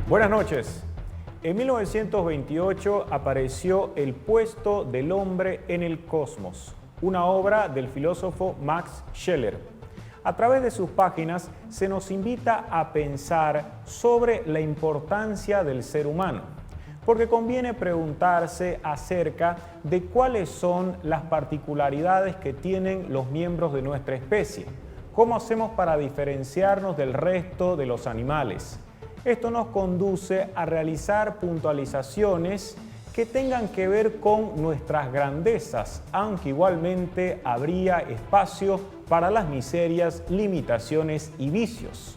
Buenas noches. En 1928 apareció El puesto del hombre en el cosmos, una obra del filósofo Max Scheler. A través de sus páginas se nos invita a pensar sobre la importancia del ser humano, porque conviene preguntarse acerca de cuáles son las particularidades que tienen los miembros de nuestra especie, cómo hacemos para diferenciarnos del resto de los animales. Esto nos conduce a realizar puntualizaciones que tengan que ver con nuestras grandezas, aunque igualmente habría espacio para las miserias, limitaciones y vicios.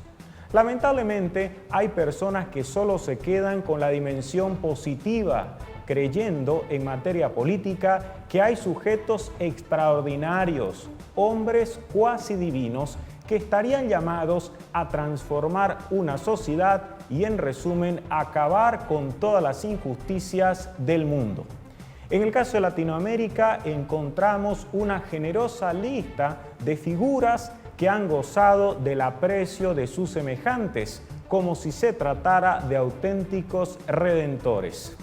Lamentablemente, hay personas que solo se quedan con la dimensión positiva, creyendo en materia política que hay sujetos extraordinarios, hombres cuasi divinos, que estarían llamados a transformar una sociedad y, en resumen, acabar con todas las injusticias del mundo. En el caso de Latinoamérica encontramos una generosa lista de figuras que han gozado del aprecio de sus semejantes, como si se tratara de auténticos redentores.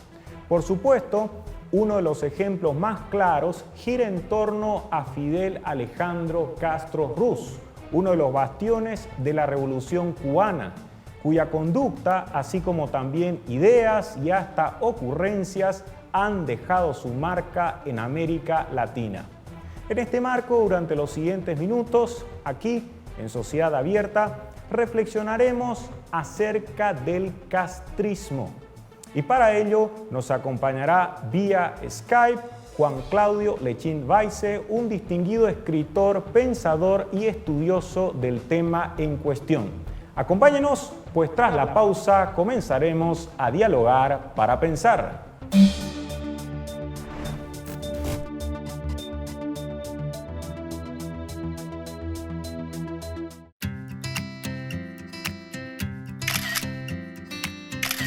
Por supuesto, uno de los ejemplos más claros gira en torno a Fidel Alejandro Castro Ruz, uno de los bastiones de la Revolución cubana, cuya conducta, así como también ideas y hasta ocurrencias, han dejado su marca en América Latina. En este marco, durante los siguientes minutos, aquí en Sociedad Abierta, reflexionaremos acerca del castrismo. Y para ello nos acompañará vía Skype Juan Claudio Lechín Weisse, un distinguido escritor, pensador y estudioso del tema en cuestión. Acompáñenos, pues tras la pausa comenzaremos a dialogar para pensar.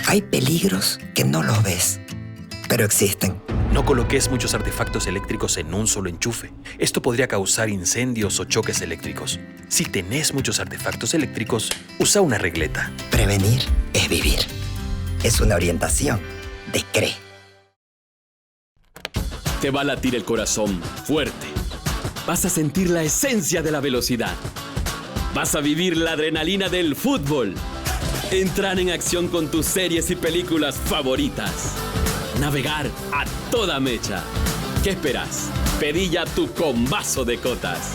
Hay peligros que no los ves, pero existen. No coloques muchos artefactos eléctricos en un solo enchufe. Esto podría causar incendios o choques eléctricos. Si tenés muchos artefactos eléctricos, usa una regleta. Prevenir es vivir. Es una orientación de CRE. Te va a latir el corazón fuerte. Vas a sentir la esencia de la velocidad. Vas a vivir la adrenalina del fútbol. Entrar en acción con tus series y películas favoritas. Navegar a toda mecha. ¿Qué esperas? Pedí ya tu combazo de cotas.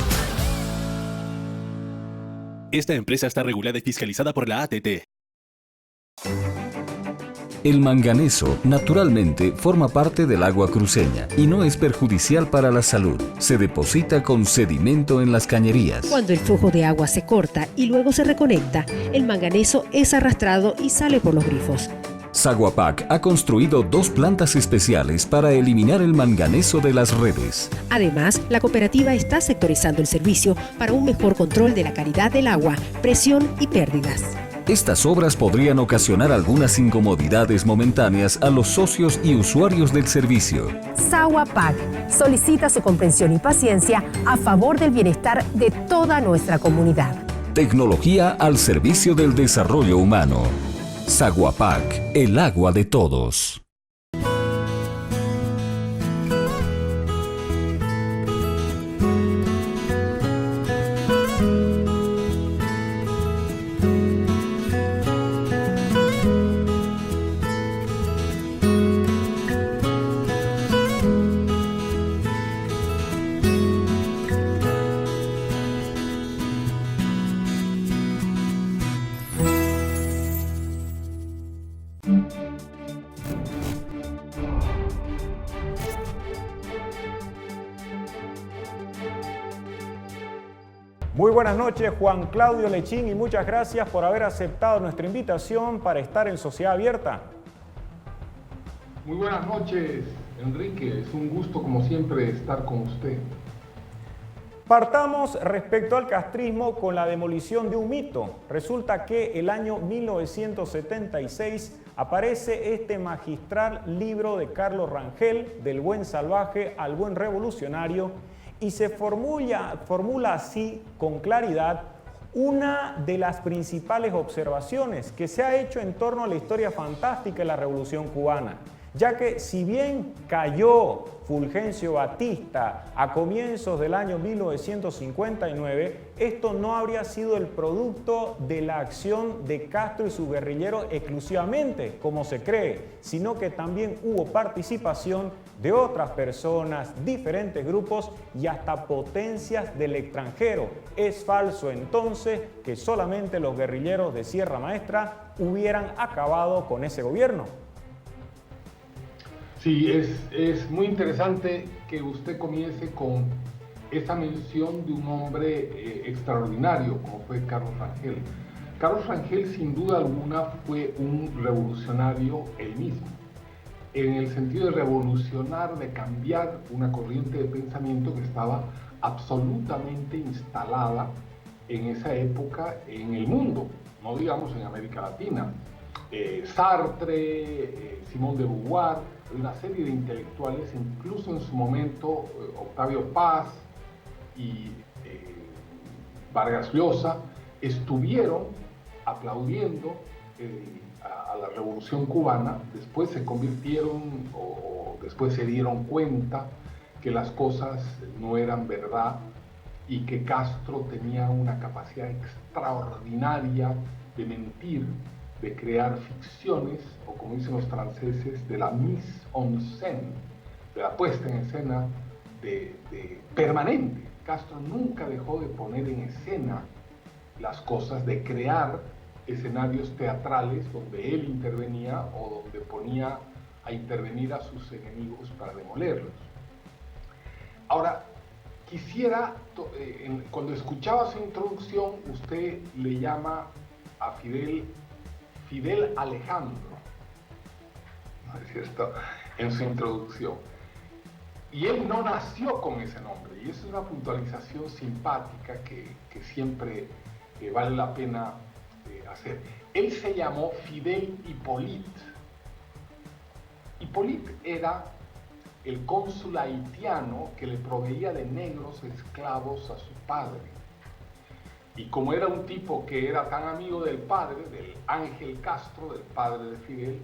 Esta empresa está regulada y fiscalizada por la ATT. El manganeso, naturalmente, forma parte del agua cruceña y no es perjudicial para la salud. Se deposita con sedimento en las cañerías. Cuando el flujo de agua se corta y luego se reconecta, el manganeso es arrastrado y sale por los grifos. Saguapac ha construido 2 plantas especiales para eliminar el manganeso de las redes. Además, la cooperativa está sectorizando el servicio para un mejor control de la calidad del agua, presión y pérdidas. Estas obras podrían ocasionar algunas incomodidades momentáneas a los socios y usuarios del servicio. Saguapac solicita su comprensión y paciencia a favor del bienestar de toda nuestra comunidad. Tecnología al servicio del desarrollo humano. Saguapac, el agua de todos. Muy buenas noches, Juan Claudio Lechín, y muchas gracias por haber aceptado nuestra invitación para estar en Sociedad Abierta. Muy buenas noches, Enrique. Es un gusto, como siempre, estar con usted. Partamos respecto al castrismo con la demolición de un mito. Resulta que el año 1976 aparece este magistral libro de Carlos Rangel, Del buen salvaje al buen revolucionario, y se formula así con claridad una de las principales observaciones que se ha hecho en torno a la historia fantástica de la Revolución Cubana, ya que si bien cayó Fulgencio Batista a comienzos del año 1959, esto no habría sido el producto de la acción de Castro y sus guerrilleros exclusivamente, como se cree, sino que también hubo participación de otras personas, diferentes grupos y hasta potencias del extranjero. Es falso entonces que solamente los guerrilleros de Sierra Maestra hubieran acabado con ese gobierno. Sí, es muy interesante que usted comience con esa mención de un hombre extraordinario como fue Carlos Rangel. Carlos Rangel, sin duda alguna, fue un revolucionario él mismo, en el sentido de revolucionar, de cambiar una corriente de pensamiento que estaba absolutamente instalada en esa época en el mundo, no digamos en América Latina. Sartre, Simón de Beauvoir, una serie de intelectuales, incluso en su momento Octavio Paz y Vargas Llosa, estuvieron aplaudiendo a la Revolución Cubana. Después se convirtieron o después se dieron cuenta que las cosas no eran verdad y que Castro tenía una capacidad extraordinaria de mentir, de crear ficciones, o como dicen los franceses, de la mise en scène, de la puesta en escena permanente. Castro nunca dejó de poner en escena las cosas, de crear escenarios teatrales donde él intervenía o donde ponía a intervenir a sus enemigos para demolerlos. Ahora, quisiera, cuando escuchaba su introducción, usted le llama a Fidel Alejandro, ¿no es cierto?, en su introducción. Y él no nació con ese nombre, y eso es una puntualización simpática que siempre vale la pena hacer. Él se llamó Fidel Hippolyte. Hippolyte era el cónsul haitiano que le proveía de negros esclavos a su padre. Y como era un tipo que era tan amigo del padre, del Ángel Castro, del padre de Fidel,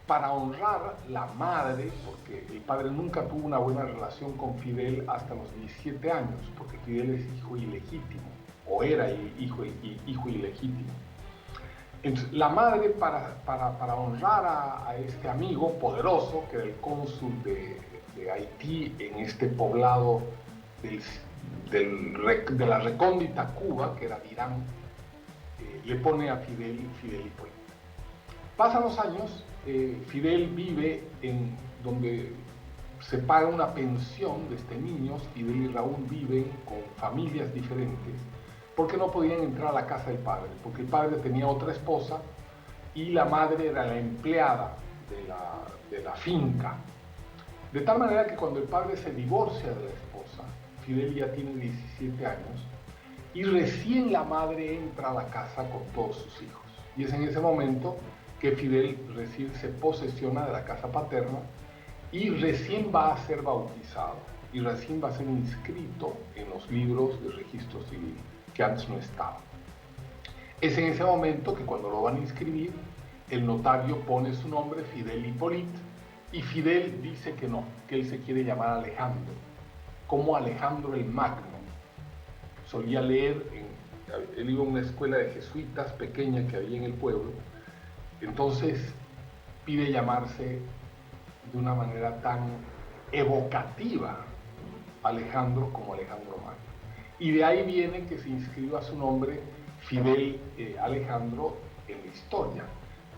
para honrar la madre, porque el padre nunca tuvo una buena relación con Fidel hasta los 17 años, porque Fidel es hijo ilegítimo, o era hijo ilegítimo. Entonces, la madre, para honrar a este amigo poderoso, que era el cónsul de Haití en este poblado de la recóndita Cuba, que era Irán, le pone a Fidel Hippolyte. Pasan los años, Fidel vive en donde se paga una pensión desde niños. Fidel y Raúl viven con familias diferentes porque no podían entrar a la casa del padre, porque el padre tenía otra esposa y la madre era la empleada de la finca. De tal manera que cuando el padre se divorcia de la esposa, Fidel ya tiene 17 años y recién la madre entra a la casa con todos sus hijos. Y es en ese momento que Fidel recién se posesiona de la casa paterna y recién va a ser bautizado y recién va a ser inscrito en los libros de registro civil, que antes no estaban. Es en ese momento que cuando lo van a inscribir, el notario pone su nombre, Fidel Hippolyte, y Fidel dice que no, que él se quiere llamar Alejandro, como Alejandro el Magno. Solía leer, él iba a una escuela de jesuitas pequeña que había en el pueblo, entonces pide llamarse de una manera tan evocativa Alejandro como Alejandro Magno. Y de ahí viene que se inscriba su nombre Fidel Alejandro en la historia,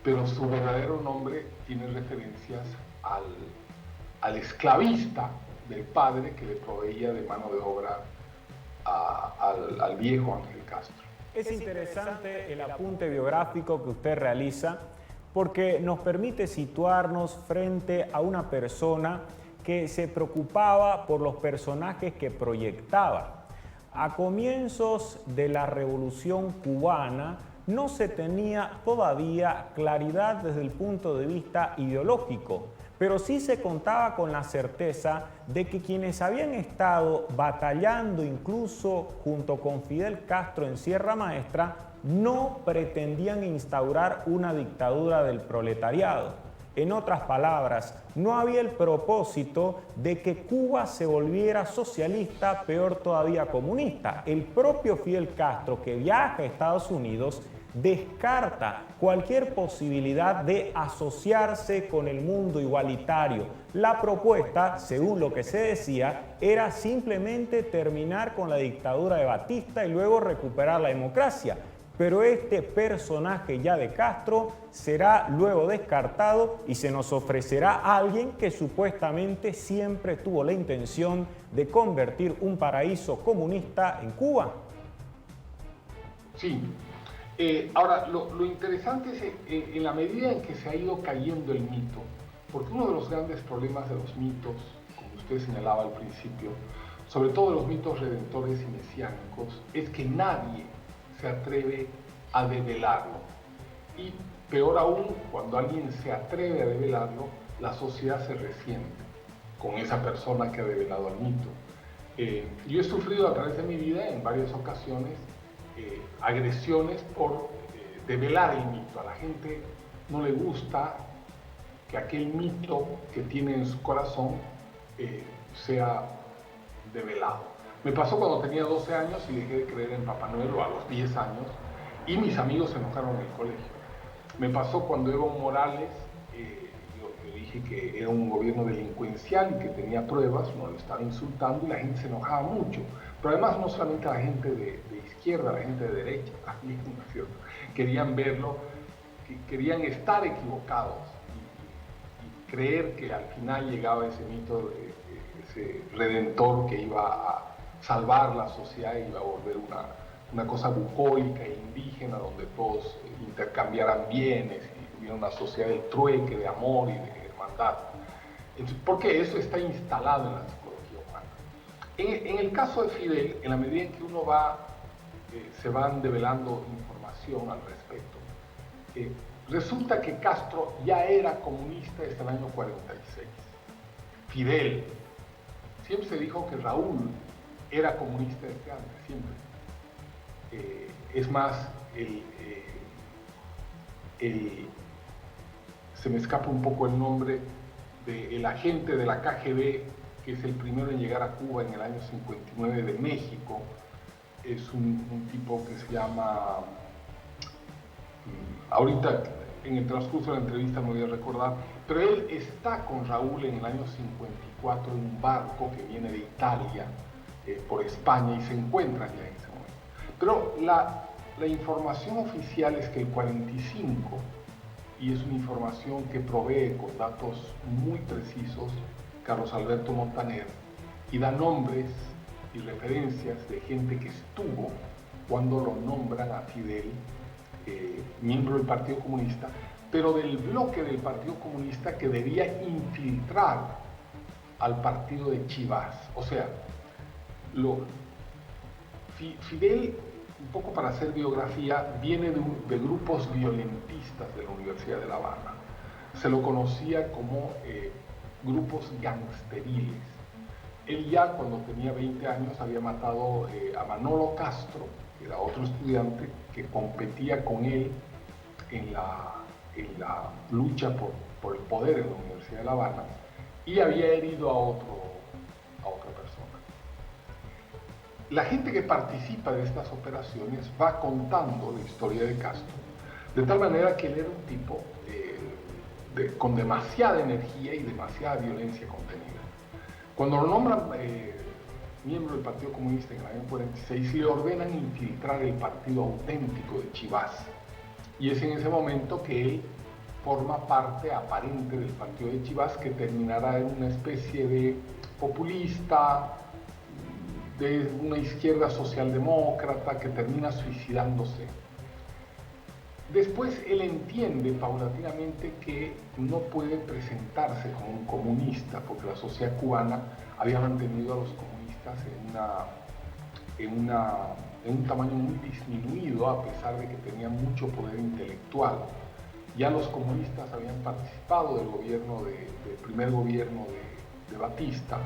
pero su verdadero nombre tiene referencias al esclavista del padre que le proveía de mano de obra al viejo Ángel Castro. Es interesante el apunte biográfico que usted realiza porque nos permite situarnos frente a una persona que se preocupaba por los personajes que proyectaba. A comienzos de la Revolución Cubana no se tenía todavía claridad desde el punto de vista ideológico, pero sí se contaba con la certeza de que quienes habían estado batallando incluso junto con Fidel Castro en Sierra Maestra no pretendían instaurar una dictadura del proletariado. En otras palabras, no había el propósito de que Cuba se volviera socialista, peor todavía comunista. El propio Fidel Castro, que viaja a Estados Unidos, descarta cualquier posibilidad de asociarse con el mundo igualitario. La propuesta, según lo que se decía, era simplemente terminar con la dictadura de Batista y luego recuperar la democracia. Pero este personaje ya de Castro será luego descartado y se nos ofrecerá a alguien que supuestamente siempre tuvo la intención de convertir un paraíso comunista en Cuba. Sí. Ahora, lo interesante es en la medida en que se ha ido cayendo el mito, porque uno de los grandes problemas de los mitos, como usted señalaba al principio, sobre todo los mitos redentores y mesiánicos, es que nadie se atreve a develarlo. Y peor aún, cuando alguien se atreve a develarlo, la sociedad se resiente con esa persona que ha develado el mito. Yo he sufrido a través de mi vida en varias ocasiones agresiones por develar el mito. A la gente no le gusta que aquel mito que tiene en su corazón sea develado. Me pasó cuando tenía 12 años y dejé de creer en Papá Noel, o a los 10 años, y mis amigos se enojaron en el colegio. Me pasó cuando Evo Morales, yo dije que era un gobierno delincuencial y que tenía pruebas, uno lo estaba insultando y la gente se enojaba mucho. Pero además no solamente la gente de izquierda, la gente de derecha también, ¿no es cierto? Querían verlo, querían estar equivocados y creer que al final llegaba ese mito, ese redentor que iba a salvar la sociedad y iba a volver una cosa bucólica e indígena donde todos intercambiaran bienes y hubiera una sociedad del trueque, de amor y de hermandad. Entonces, porque eso está instalado en la psicología humana. En el caso de Fidel, en la medida en que uno se van develando información al respecto, resulta que Castro ya era comunista desde el año 46. Fidel, siempre se dijo que Raúl era comunista desde antes, siempre. Es más, se me escapa un poco el nombre del agente de la KGB, que es el primero en llegar a Cuba en el año 59 de México. Es un tipo que se llama, ahorita en el transcurso de la entrevista me voy a recordar, pero él está con Raúl en el año 54 en un barco que viene de Italia por España y se encuentran ya en ese momento. Pero la información oficial es que el 45, y es una información que provee con datos muy precisos Carlos Alberto Montaner, y da nombres y referencias de gente que estuvo cuando lo nombran a Fidel miembro del Partido Comunista, pero del bloque del Partido Comunista que debía infiltrar al partido de Chivas. O sea, Fidel, un poco para hacer biografía, viene de grupos violentistas de la Universidad de La Habana. Se lo conocía como grupos gangsteriles. Él ya cuando tenía 20 años había matado a Manolo Castro, que era otro estudiante que competía con él en la lucha por el poder en la Universidad de La Habana, y había herido a otra persona. La gente que participa de estas operaciones va contando la historia de Castro, de tal manera que él era un tipo con demasiada energía y demasiada violencia contenida. Cuando lo nombran miembro del Partido Comunista en el año 46, le ordenan infiltrar el partido auténtico de Chivas. Y es en ese momento que él forma parte aparente del partido de Chivas, que terminará en una especie de populista, de una izquierda socialdemócrata que termina suicidándose. Después él entiende paulatinamente que no puede presentarse como un comunista, porque la sociedad cubana había mantenido a los comunistas en un tamaño muy disminuido, a pesar de que tenían mucho poder intelectual. Ya los comunistas habían participado del primer gobierno de Batista,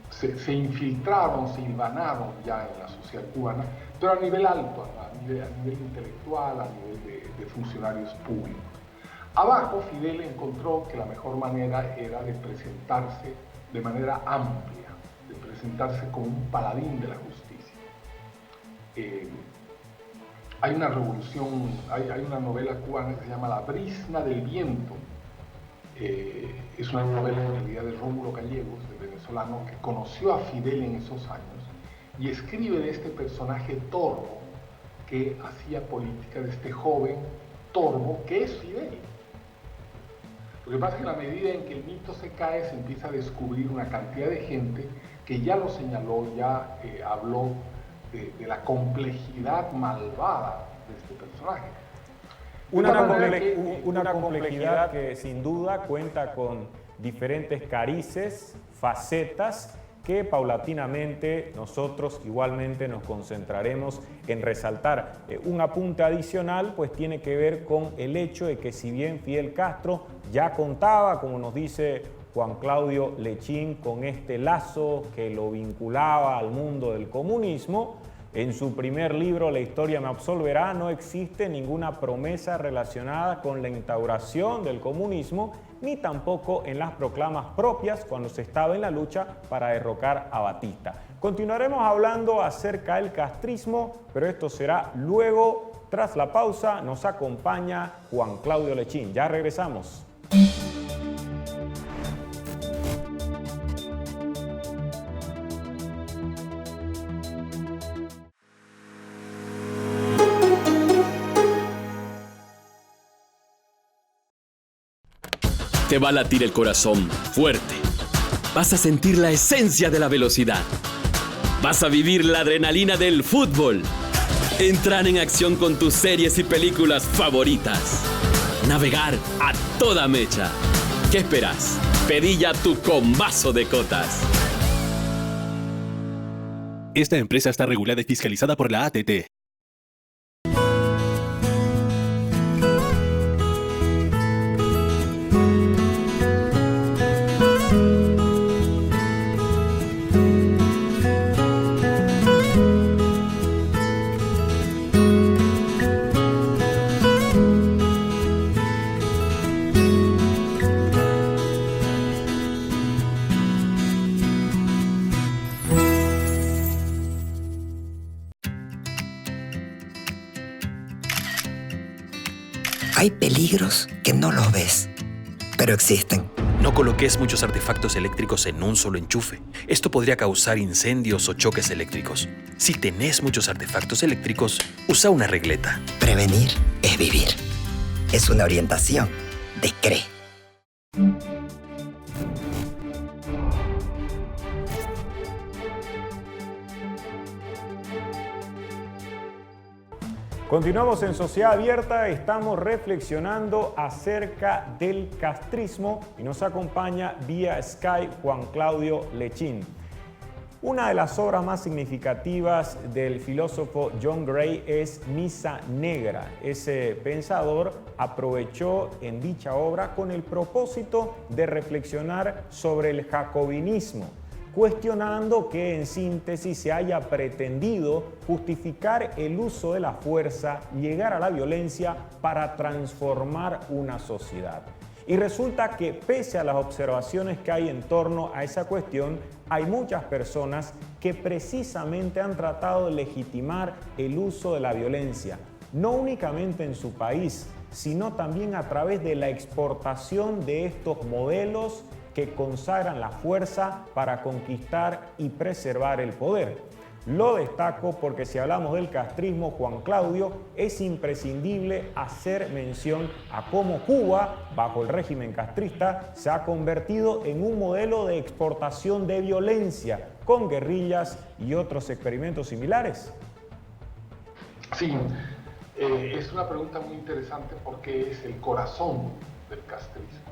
se infiltraron, se hilvanaron ya en la sociedad cubana, pero a nivel alto, a nivel intelectual, a nivel de funcionarios públicos. Abajo, Fidel encontró que la mejor manera era de presentarse de manera amplia, de presentarse como un paladín de la justicia. Hay una revolución, hay una novela cubana que se llama La brisna del viento. Es una novela en realidad de Rómulo Gallegos, el venezolano, que conoció a Fidel en esos años y escribe de este personaje torvo que hacía política, de este joven torvo que es Fidel. Lo que pasa es que en la medida en que el mito se cae, se empieza a descubrir una cantidad de gente que ya lo señaló, ya habló de la complejidad malvada de este personaje. Una complejidad que sin duda cuenta con diferentes carices, facetas, que paulatinamente nosotros igualmente nos concentraremos en resaltar. Un apunte adicional pues tiene que ver con el hecho de que si bien Fidel Castro ya contaba, como nos dice Juan Claudio Lechín, con este lazo que lo vinculaba al mundo del comunismo, en su primer libro, La historia me absolverá, no existe ninguna promesa relacionada con la instauración del comunismo, ni tampoco en las proclamas propias cuando se estaba en la lucha para derrocar a Batista. Continuaremos hablando acerca del castrismo, pero esto será luego. Tras la pausa nos acompaña Juan Claudio Lechín. Ya regresamos. Te va a latir el corazón fuerte. Vas a sentir la esencia de la velocidad. Vas a vivir la adrenalina del fútbol. Entrar en acción con tus series y películas favoritas. Navegar a toda mecha. ¿Qué esperas? Pedí ya tu combazo de cotas. Esta empresa está regulada y fiscalizada por la ATT. Hay peligros que no los ves, pero existen. No coloques muchos artefactos eléctricos en un solo enchufe. Esto podría causar incendios o choques eléctricos. Si tenés muchos artefactos eléctricos, usa una regleta. Prevenir es vivir. Es una orientación de CRE. Continuamos en Sociedad Abierta, estamos reflexionando acerca del castrismo y nos acompaña vía Skype Juan Claudio Lechín. Una de las obras más significativas del filósofo John Gray es Misa Negra. Ese pensador aprovechó en dicha obra con el propósito de reflexionar sobre el jacobinismo, cuestionando que en síntesis se haya pretendido justificar el uso de la fuerza, llegar a la violencia para transformar una sociedad. Y resulta que pese a las observaciones que hay en torno a esa cuestión, hay muchas personas que precisamente han tratado de legitimar el uso de la violencia, no únicamente en su país, sino también a través de la exportación de estos modelos que consagran la fuerza para conquistar y preservar el poder. Lo destaco porque si hablamos del castrismo, Juan Claudio, es imprescindible hacer mención a cómo Cuba, bajo el régimen castrista, se ha convertido en un modelo de exportación de violencia, con guerrillas y otros experimentos similares. Sí, Es una pregunta muy interesante porque es el corazón del castrismo.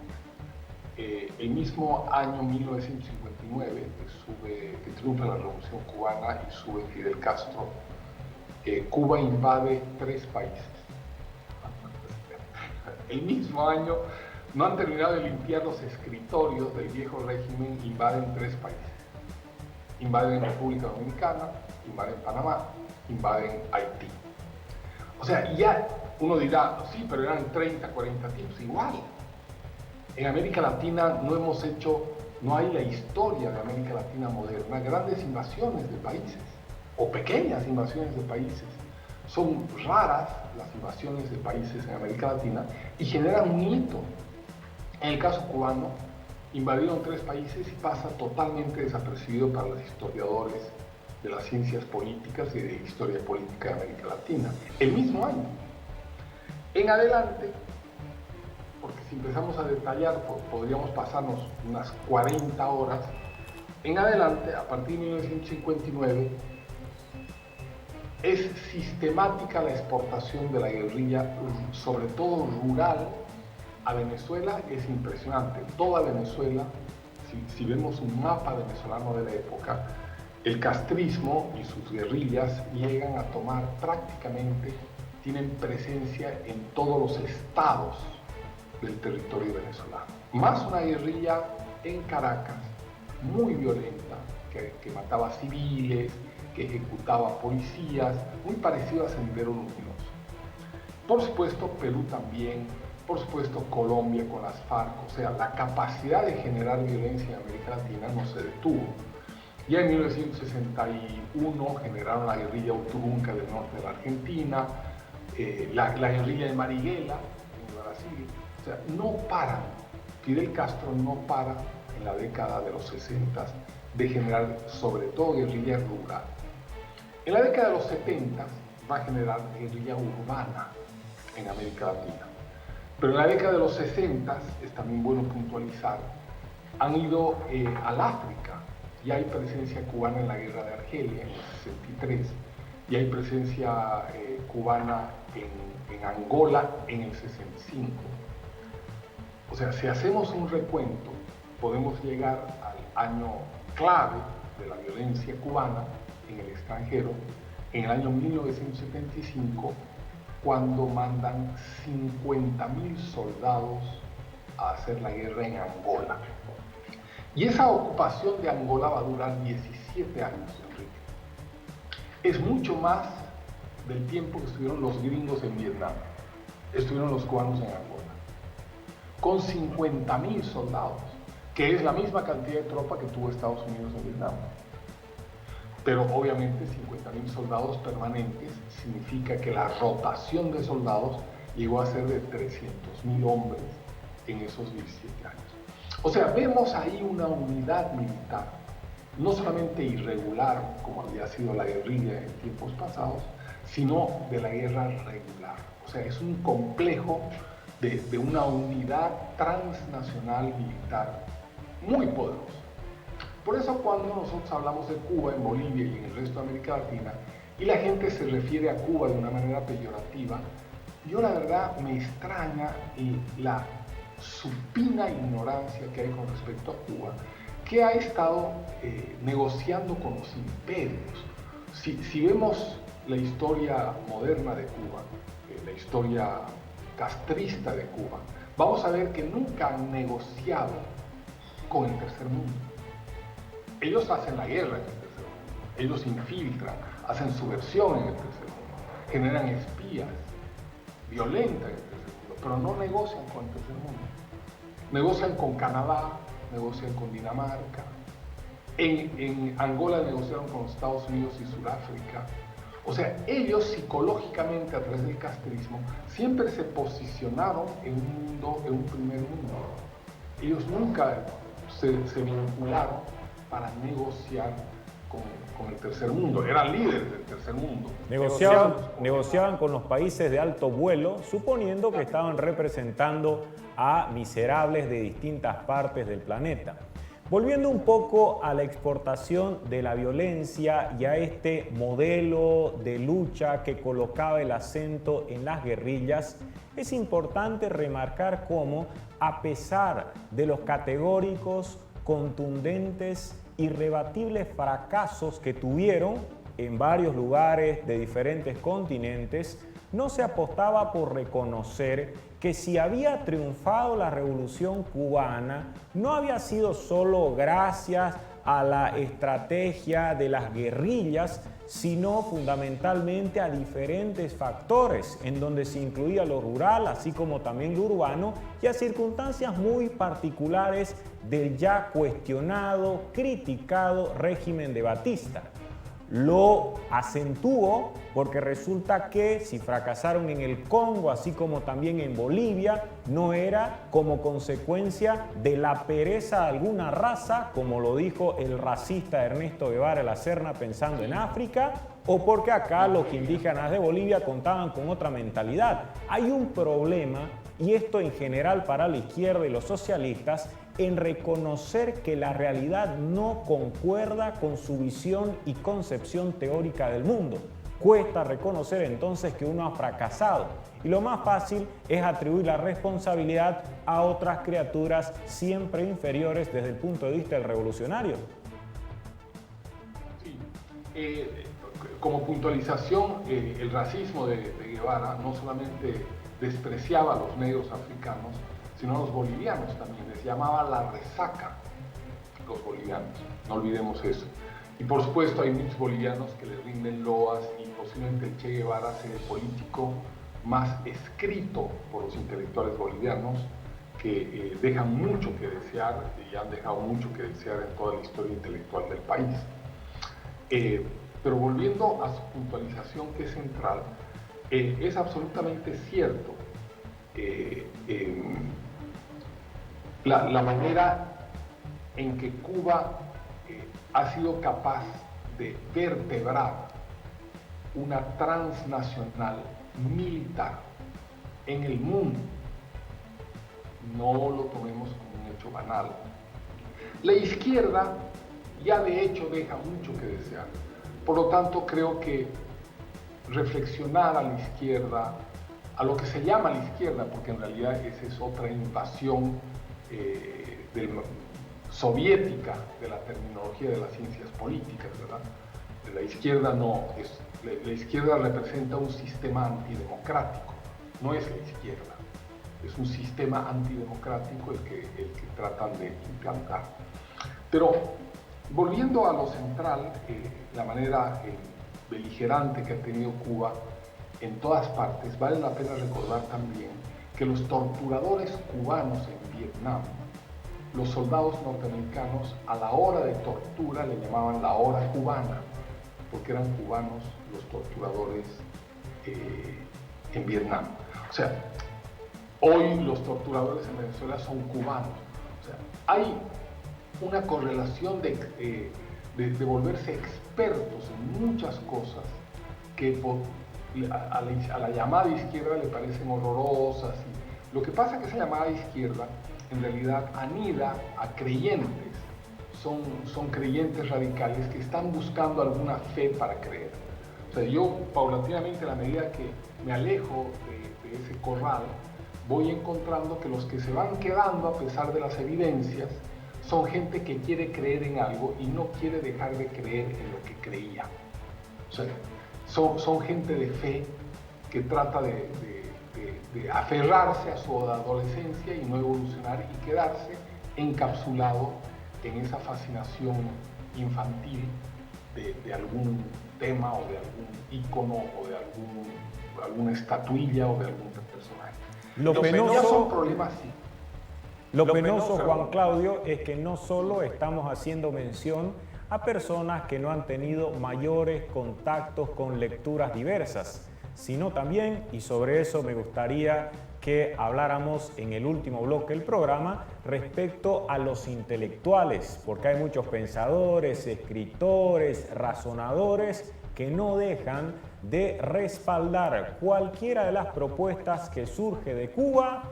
El mismo año 1959, que triunfa la Revolución Cubana y sube Fidel Castro, Cuba invade 3 países. El mismo año, no han terminado de limpiar los escritorios del viejo régimen, invaden 3 países. Invaden República Dominicana, invaden Panamá, invaden Haití. O sea, ya uno dirá, sí, pero eran 30, 40 tipos, igual. En América Latina no hay la historia de América Latina moderna, grandes invasiones de países, o pequeñas invasiones de países. Son raras las invasiones de países en América Latina y generan un hito. En el caso cubano, invadieron 3 países y pasa totalmente desapercibido para los historiadores de las ciencias políticas y de historia política de América Latina. El mismo año. En adelante, porque si empezamos a detallar, podríamos pasarnos unas 40 horas, en adelante, a partir de 1959, es sistemática la exportación de la guerrilla, sobre todo rural, a Venezuela. Es impresionante. Toda Venezuela, si vemos un mapa venezolano de la época, el castrismo y sus guerrillas llegan a tomar prácticamente, tienen presencia en todos los estados del territorio venezolano. Más una guerrilla en Caracas, muy violenta, que mataba civiles, que ejecutaba policías, muy parecido a Sendero Luminoso. Por supuesto, Perú también, por supuesto, Colombia con las FARC, o sea, la capacidad de generar violencia en América Latina no se detuvo. Ya en 1961 generaron la guerrilla Uturunca del norte de la Argentina, la guerrilla de Marighella en Brasil. O sea, no paran. Fidel Castro no para en la década de los 60 de generar sobre todo guerrilla rural. En la década de los 70 va a generar guerrilla urbana en América Latina. Pero en la década de los 60, es también bueno puntualizar, han ido al África. Ya hay presencia cubana en la guerra de Argelia en el 63, y hay presencia cubana en Angola en el 65. O sea, si hacemos un recuento, podemos llegar al año clave de la violencia cubana en el extranjero, en el año 1975, cuando mandan 50.000 soldados a hacer la guerra en Angola. Y esa ocupación de Angola va a durar 17 años, Enrique. Es mucho más del tiempo que estuvieron los gringos en Vietnam, estuvieron los cubanos en Angola, con 50.000 soldados, que es la misma cantidad de tropa que tuvo Estados Unidos en Vietnam. Pero obviamente 50.000 soldados permanentes significa que la rotación de soldados llegó a ser de 300.000 hombres en esos 17 años. O sea, vemos ahí una unidad militar, no solamente irregular, como había sido la guerrilla en tiempos pasados, sino de la guerra regular. O sea, es un complejo de una unidad transnacional militar muy poderosa. Por eso cuando nosotros hablamos de Cuba, en Bolivia y en el resto de América Latina, y la gente se refiere a Cuba de una manera peyorativa, yo la verdad me extraña la supina ignorancia que hay con respecto a Cuba, que ha estado negociando con los imperios. Si vemos la historia moderna de Cuba, la historia castrista de Cuba, vamos a ver que nunca han negociado con el tercer mundo. Ellos hacen la guerra en el tercer mundo, ellos infiltran, hacen subversión en el tercer mundo, generan espías, violentan en el tercer mundo, pero no negocian con el tercer mundo. Negocian con Canadá, negocian con Dinamarca, en Angola negociaron con los Estados Unidos y Sudáfrica. O sea, ellos psicológicamente a través del castrismo siempre se posicionaron en un primer mundo. Ellos nunca se vincularon para negociar con el tercer mundo, eran líderes del tercer mundo. Negociaban con los países de alto vuelo, suponiendo que estaban representando a miserables de distintas partes del planeta. Volviendo un poco a la exportación de la violencia y a este modelo de lucha que colocaba el acento en las guerrillas, es importante remarcar cómo, a pesar de los categóricos, contundentes, irrebatibles fracasos que tuvieron en varios lugares de diferentes continentes, no se apostaba por reconocer que si había triunfado la Revolución Cubana, no había sido solo gracias a la estrategia de las guerrillas, sino fundamentalmente a diferentes factores, en donde se incluía lo rural, así como también lo urbano, y a circunstancias muy particulares del ya cuestionado, criticado régimen de Batista. Lo acentuó porque resulta que si fracasaron en el Congo, así como también en Bolivia, no era como consecuencia de la pereza de alguna raza, como lo dijo el racista Ernesto Guevara La Serna pensando en África, o porque acá los indígenas de Bolivia contaban con otra mentalidad. Hay un problema, y esto en general para la izquierda y los socialistas, en reconocer que la realidad no concuerda con su visión y concepción teórica del mundo. Cuesta reconocer entonces que uno ha fracasado y lo más fácil es atribuir la responsabilidad a otras criaturas siempre inferiores desde el punto de vista del revolucionario. Sí. Como puntualización, el racismo de Guevara no solamente despreciaba a los negros africanos, sino a los bolivianos también, les llamaba la resaca los bolivianos, no olvidemos eso. Y por supuesto hay muchos bolivianos que le rinden loas y posiblemente el Che Guevara sea el político más escrito por los intelectuales bolivianos, que dejan mucho que desear y han dejado mucho que desear en toda la historia intelectual del país. Pero volviendo a su puntualización, que es central, es absolutamente cierto la manera en que Cuba ha sido capaz de vertebrar una transnacional militar en el mundo. No lo tomemos como un hecho banal. La izquierda ya de hecho deja mucho que desear. Por lo tanto, creo que reflexionar a la izquierda, a lo que se llama la izquierda, porque en realidad esa es otra invasión soviética de la terminología de las ciencias políticas, ¿verdad? La izquierda no es, la izquierda representa un sistema antidemocrático, no es la izquierda, es un sistema antidemocrático el que tratan de implantar. Pero volviendo a lo central, la manera beligerante que ha tenido Cuba en todas partes, vale la pena recordar también que los torturadores cubanos en Vietnam, los soldados norteamericanos a la hora de tortura le llamaban la hora cubana, porque eran cubanos los torturadores en Vietnam. O sea, hoy los torturadores en Venezuela son cubanos. O sea, hay una correlación de volverse expertos en muchas cosas que a la llamada izquierda le parecen horrorosas. Lo que pasa es que esa llamada izquierda en realidad anida a creyentes, son creyentes radicales que están buscando alguna fe para creer. O sea, yo paulatinamente, a la medida que me alejo de ese corral, voy encontrando que los que se van quedando a pesar de las evidencias son gente que quiere creer en algo y no quiere dejar de creer en lo que creía. O sea, son gente de fe que trata de aferrarse a su adolescencia y no evolucionar y quedarse encapsulado en esa fascinación infantil de algún tema o de algún ícono o de alguna estatuilla o de algún personaje. Lo penoso, ya son problemas, sí. Lo penoso, Juan Claudio, es que no solo estamos haciendo mención a personas que no han tenido mayores contactos con lecturas diversas, sino también, y sobre eso me gustaría que habláramos en el último bloque del programa, respecto a los intelectuales, porque hay muchos pensadores, escritores, razonadores que no dejan de respaldar cualquiera de las propuestas que surge de Cuba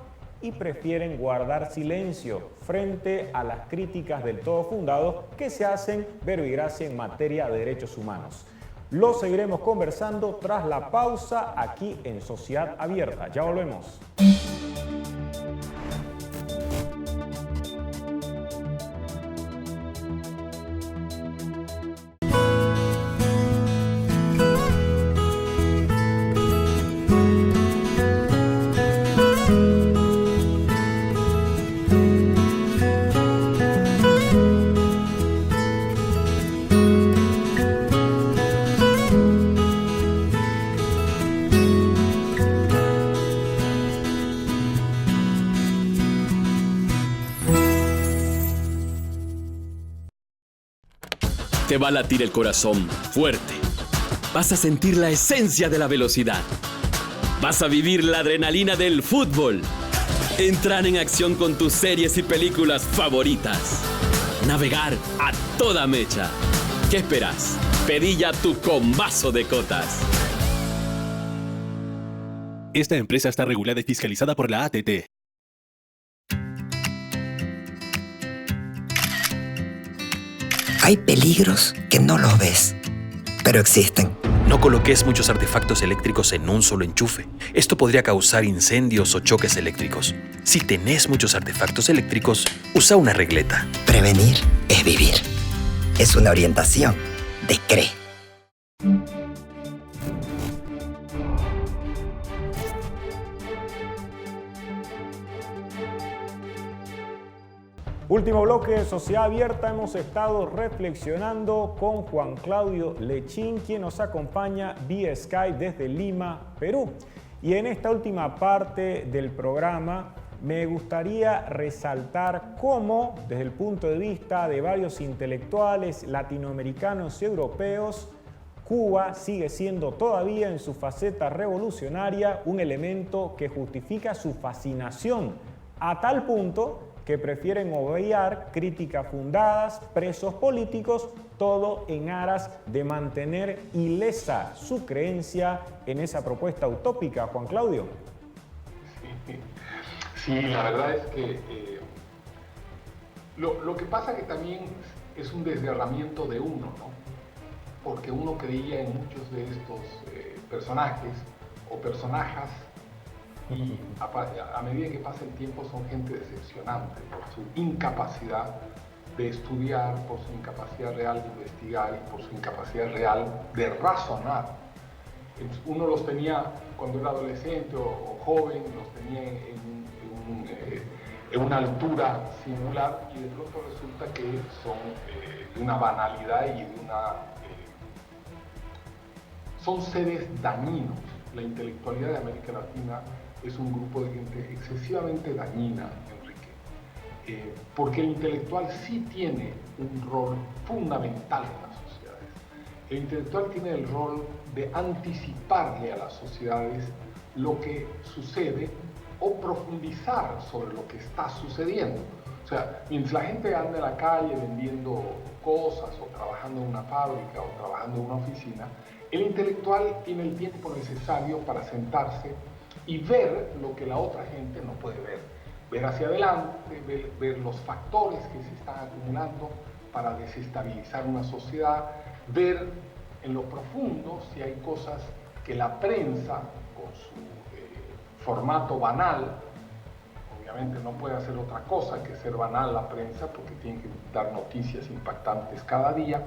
y prefieren guardar silencio frente a las críticas del todo fundado que se hacen verbigracia en materia de derechos humanos. Lo seguiremos conversando tras la pausa aquí en Sociedad Abierta. Ya volvemos. Te va a latir el corazón fuerte. Vas a sentir la esencia de la velocidad. Vas a vivir la adrenalina del fútbol. Entrar en acción con tus series y películas favoritas. Navegar a toda mecha. ¿Qué esperas? Pedí ya tu combazo de cotas. Esta empresa está regulada y fiscalizada por la ATT. Hay peligros que no los ves, pero existen. No coloques muchos artefactos eléctricos en un solo enchufe. Esto podría causar incendios o choques eléctricos. Si tenés muchos artefactos eléctricos, usa una regleta. Prevenir es vivir. Es una orientación de CRE. Último bloque de Sociedad Abierta. Hemos estado reflexionando con Juan Claudio Lechín, quien nos acompaña vía Skype desde Lima, Perú. Y en esta última parte del programa me gustaría resaltar cómo, desde el punto de vista de varios intelectuales latinoamericanos y europeos, Cuba sigue siendo todavía en su faceta revolucionaria un elemento que justifica su fascinación, a tal punto que prefieren obviar críticas fundadas, presos políticos, todo en aras de mantener ilesa su creencia en esa propuesta utópica. Juan Claudio. Sí, la verdad es que lo que pasa que también es un desgarramiento de uno, ¿no? Porque uno creía en muchos de estos personajes o personajes, y a medida que pasa el tiempo son gente decepcionante por su incapacidad de estudiar, por su incapacidad real de investigar y por su incapacidad real de razonar. Uno los tenía cuando era adolescente o joven, los tenía en una altura singular y de pronto resulta que son de una banalidad y de una... son seres dañinos. La intelectualidad de América Latina es un grupo de gente excesivamente dañina, Enrique, porque el intelectual sí tiene un rol fundamental en las sociedades. El intelectual tiene el rol de anticiparle a las sociedades lo que sucede o profundizar sobre lo que está sucediendo. O sea, mientras la gente anda en la calle vendiendo cosas o trabajando en una fábrica o trabajando en una oficina, el intelectual tiene el tiempo necesario para sentarse y ver lo que la otra gente no puede ver hacia adelante, ver los factores que se están acumulando para desestabilizar una sociedad, ver en lo profundo si hay cosas que la prensa, con su formato banal, obviamente no puede hacer otra cosa que ser banal la prensa porque tiene que dar noticias impactantes cada día,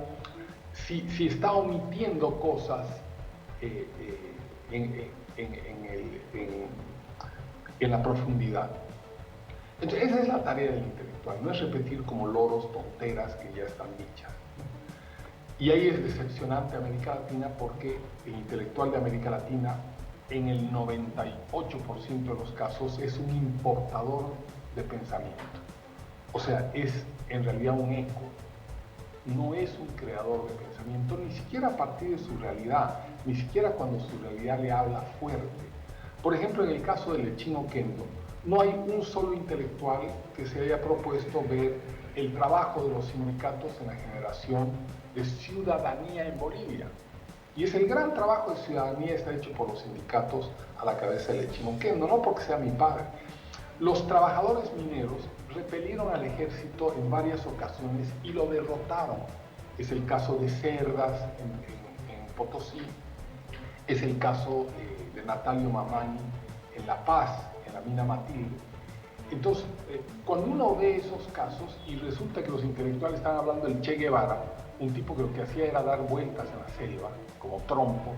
si está omitiendo cosas en la profundidad. Entonces, esa es la tarea del intelectual, no es repetir como loros tonteras que ya están dichas. Y ahí es decepcionante América Latina porque el intelectual de América Latina, en el 98% de los casos, es un importador de pensamiento. O sea, es en realidad un eco. No es un creador de pensamiento, ni siquiera a partir de su realidad, ni siquiera cuando su realidad le habla fuerte. Por ejemplo, en el caso de Lechín Oquendo, no hay un solo intelectual que se haya propuesto ver el trabajo de los sindicatos en la generación de ciudadanía en Bolivia. Y es el gran trabajo de ciudadanía está hecho por los sindicatos a la cabeza de Lechín Oquendo, no porque sea mi padre. Los trabajadores mineros repelieron al ejército en varias ocasiones y lo derrotaron. Es el caso de Cerdas en Potosí, es el caso de Natalio Mamani en La Paz, en la mina Matilde. Entonces, cuando uno ve esos casos y resulta que los intelectuales están hablando del Che Guevara, un tipo que lo que hacía era dar vueltas en la selva, como trompo,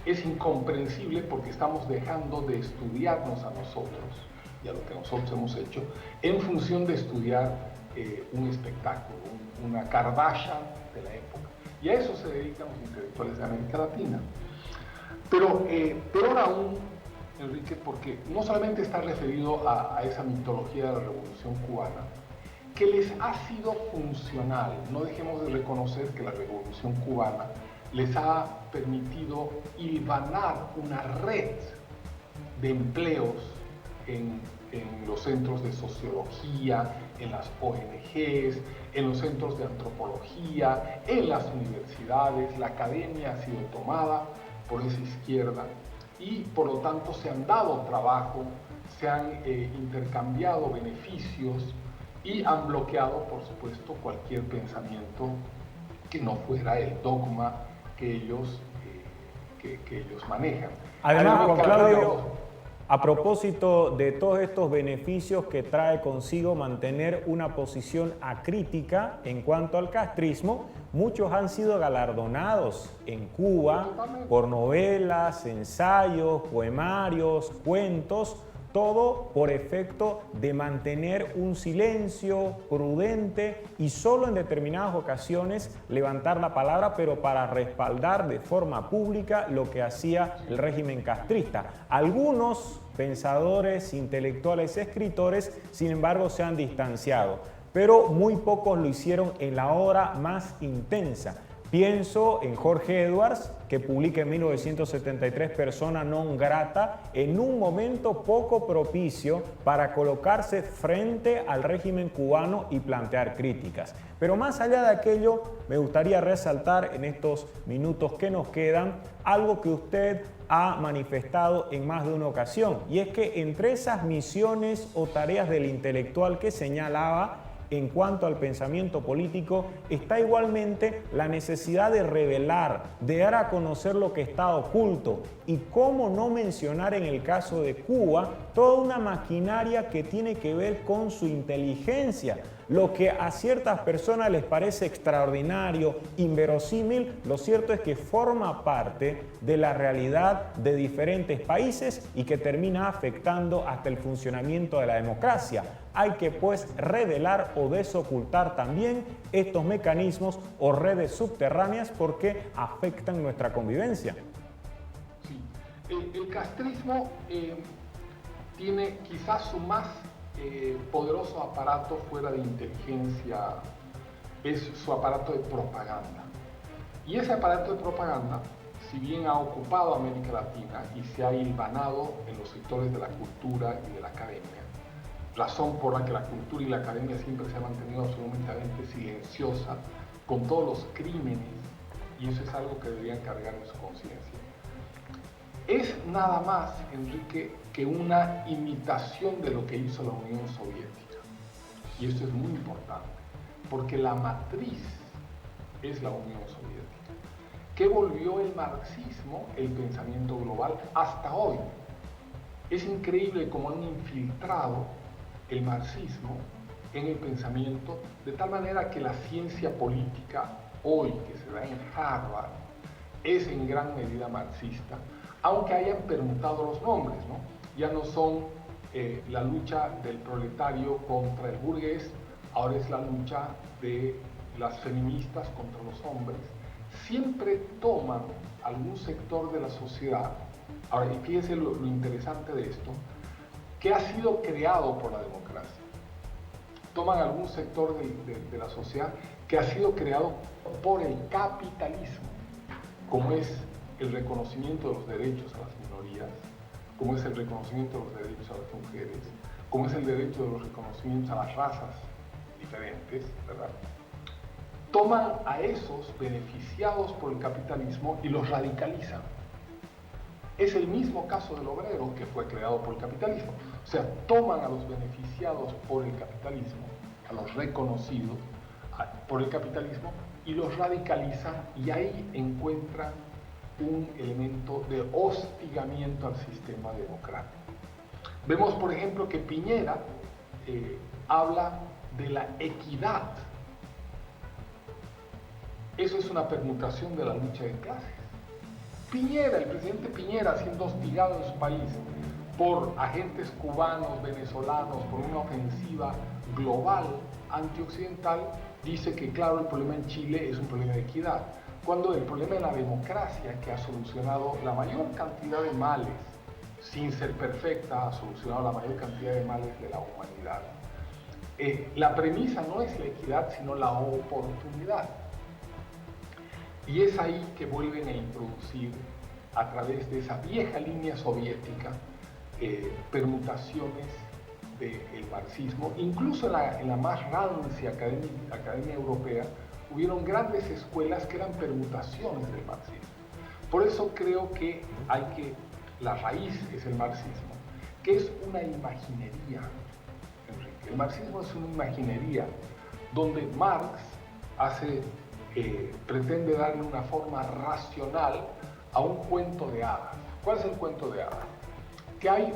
es incomprensible porque estamos dejando de estudiarnos a nosotros y a lo que nosotros hemos hecho en función de estudiar un espectáculo, una Kardashian de la época. Y a eso se dedican los intelectuales de América Latina. Pero peor aún, Enrique, porque no solamente está referido a esa mitología de la Revolución Cubana, que les ha sido funcional. No dejemos de reconocer que la Revolución Cubana les ha permitido hilvanar una red de empleos en los centros de sociología, en las ONGs, en los centros de antropología, en las universidades. La academia ha sido tomada por esa izquierda y por lo tanto se han dado trabajo, se han intercambiado beneficios y han bloqueado, por supuesto, cualquier pensamiento que no fuera el dogma que ellos manejan. Además, Juan Claudio, a propósito de todos estos beneficios que trae consigo mantener una posición acrítica en cuanto al castrismo, muchos han sido galardonados en Cuba por novelas, ensayos, poemarios, cuentos, todo por efecto de mantener un silencio prudente y solo en determinadas ocasiones levantar la palabra, pero para respaldar de forma pública lo que hacía el régimen castrista. Algunos pensadores, intelectuales, escritores, sin embargo, se han distanciado, pero muy pocos lo hicieron en la hora más intensa. Pienso en Jorge Edwards, que publica en 1973 Persona non grata, en un momento poco propicio para colocarse frente al régimen cubano y plantear críticas. Pero más allá de aquello, me gustaría resaltar en estos minutos que nos quedan algo que usted ha manifestado en más de una ocasión, y es que entre esas misiones o tareas del intelectual que señalaba, en cuanto al pensamiento político, está igualmente la necesidad de revelar, de dar a conocer lo que está oculto y cómo no mencionar en el caso de Cuba toda una maquinaria que tiene que ver con su inteligencia. Lo que a ciertas personas les parece extraordinario, inverosímil, lo cierto es que forma parte de la realidad de diferentes países y que termina afectando hasta el funcionamiento de la democracia. Hay que pues revelar o desocultar también estos mecanismos o redes subterráneas porque afectan nuestra convivencia. Sí, el castrismo tiene quizás su más poderoso aparato fuera de inteligencia, es su aparato de propaganda. Y ese aparato de propaganda, si bien ha ocupado América Latina y se ha hilvanado en los sectores de la cultura y de la academia, razón por la que la cultura y la academia siempre se han mantenido absolutamente silenciosa con todos los crímenes, y eso es algo que deberían cargar en su conciencia. Es nada más, Enrique, que una imitación de lo que hizo la Unión Soviética. Y esto es muy importante, porque la matriz es la Unión Soviética, que volvió el marxismo, el pensamiento global, hasta hoy. Es increíble cómo han infiltrado el marxismo en el pensamiento, de tal manera que la ciencia política hoy que se da en Harvard es en gran medida marxista, aunque hayan permutado los nombres, ¿no? Ya no son la lucha del proletario contra el burgués, ahora es la lucha de las feministas contra los hombres. Siempre toman algún sector de la sociedad. Ahora, y fíjense lo interesante de esto, que ha sido creado por la democracia. Toman algún sector de la sociedad que ha sido creado por el capitalismo, como es el reconocimiento de los derechos a las minorías, como es el reconocimiento de los derechos a las mujeres, como es el derecho de los reconocimientos a las razas diferentes, ¿verdad? Toman a esos beneficiados por el capitalismo y los radicalizan. es el mismo caso del obrero que fue creado por el capitalismo. O sea, toman a los beneficiados por el capitalismo, a los reconocidos por el capitalismo, y los radicalizan, y ahí encuentran un elemento de hostigamiento al sistema democrático. Vemos, por ejemplo, que Piñera habla de la equidad. Eso es una permutación de la lucha de clases. El presidente Piñera, siendo hostigado en su país por agentes cubanos, venezolanos, por una ofensiva global antioccidental, dice que, claro, el problema en Chile es un problema de equidad, cuando el problema de la democracia, que ha solucionado la mayor cantidad de males, sin ser perfecta, ha solucionado la mayor cantidad de males de la humanidad. La premisa no es la equidad, sino la oportunidad. Y es ahí que vuelven a introducir, a través de esa vieja línea soviética, permutaciones del marxismo. Incluso en la más rancia academia europea, hubieron grandes escuelas que eran permutaciones del marxismo. Por eso creo que la raíz es el marxismo, que es una imaginería, Enrique. El marxismo es una imaginería donde Marx pretende darle una forma racional a un cuento de hadas. ¿Cuál es el cuento de hadas? Que hay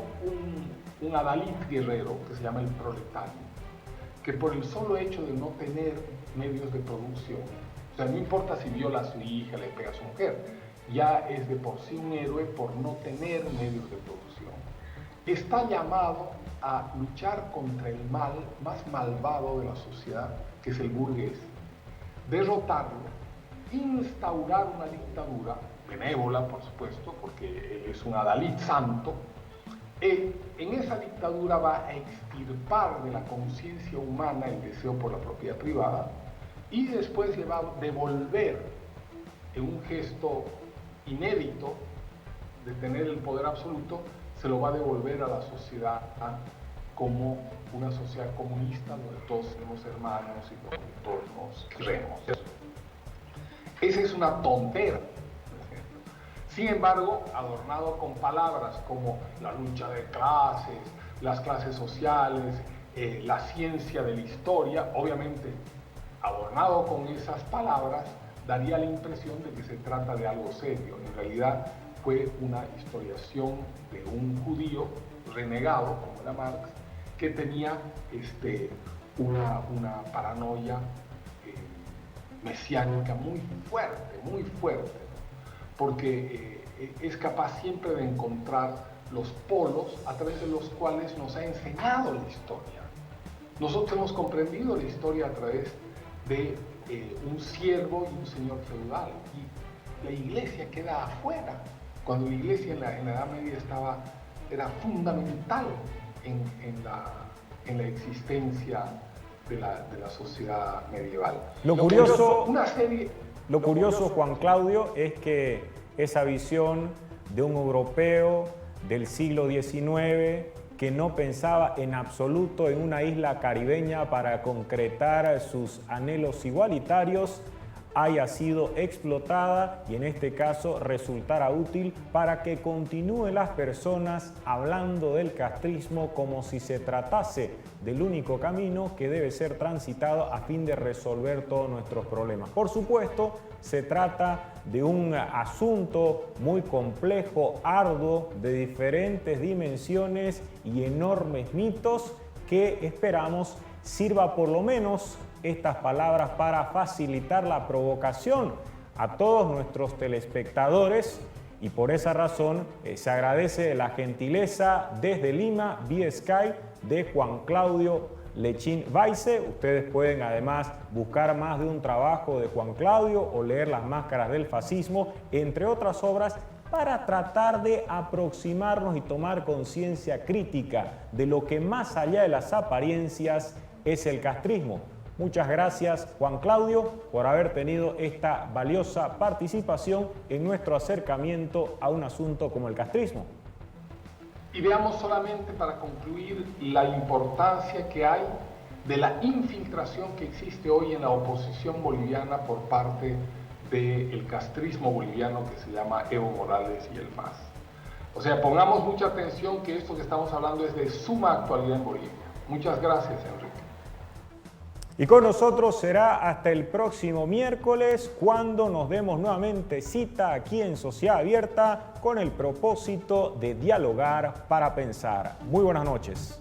un adalid guerrero que se llama el proletario, que por el solo hecho de no tener medios de producción, o sea, no importa si viola a su hija, le pega a su mujer, ya es de por sí un héroe por no tener medios de producción. Está llamado a luchar contra el mal más malvado de la sociedad, que es el burgués, derrotarlo, instaurar una dictadura benévola, por supuesto, porque él es un adalid santo. En esa dictadura va a extirpar de la conciencia humana el deseo por la propiedad privada, y después le va a devolver, en un gesto inédito de tener el poder absoluto, se lo va a devolver a la sociedad como una sociedad comunista donde todos somos hermanos y donde todos nos queremos. Esa es una tontera. Sin embargo, adornado con palabras como la lucha de clases, las clases sociales, la ciencia de la historia, obviamente, adornado con esas palabras, daría la impresión de que se trata de algo serio. En realidad fue una historiación de un judío renegado, como era Marx, que tenía una paranoia mesiánica muy fuerte, porque es capaz siempre de encontrar los polos a través de los cuales nos ha enseñado la historia. Nosotros hemos comprendido la historia a través de un siervo y un señor feudal, y la iglesia queda afuera, cuando la iglesia en la Edad Media era fundamental en la existencia de la sociedad medieval. Lo curioso, Juan Claudio, es que esa visión de un europeo del siglo XIX que no pensaba en absoluto en una isla caribeña para concretar sus anhelos igualitarios haya sido explotada y en este caso resultara útil para que continúen las personas hablando del castrismo como si se tratase del único camino que debe ser transitado a fin de resolver todos nuestros problemas. Por supuesto, se trata de un asunto muy complejo, arduo, de diferentes dimensiones y enormes mitos que esperamos sirva por lo menos estas palabras para facilitar la provocación a todos nuestros telespectadores, y por esa razón se agradece la gentileza desde Lima vía Skype de Juan Claudio Lechín Weisse. Ustedes pueden además buscar más de un trabajo de Juan Claudio o leer Las máscaras del fascismo, entre otras obras, para tratar de aproximarnos y tomar conciencia crítica de lo que más allá de las apariencias es el castrismo. Muchas gracias, Juan Claudio, por haber tenido esta valiosa participación en nuestro acercamiento a un asunto como el castrismo. Y veamos solamente, para concluir, la importancia que hay de la infiltración que existe hoy en la oposición boliviana por parte del castrismo boliviano que se llama Evo Morales y el MAS. O sea, pongamos mucha atención que esto que estamos hablando es de suma actualidad en Bolivia. Muchas gracias, Enrique. Y con nosotros será hasta el próximo miércoles, cuando nos demos nuevamente cita aquí en Sociedad Abierta con el propósito de dialogar para pensar. Muy buenas noches.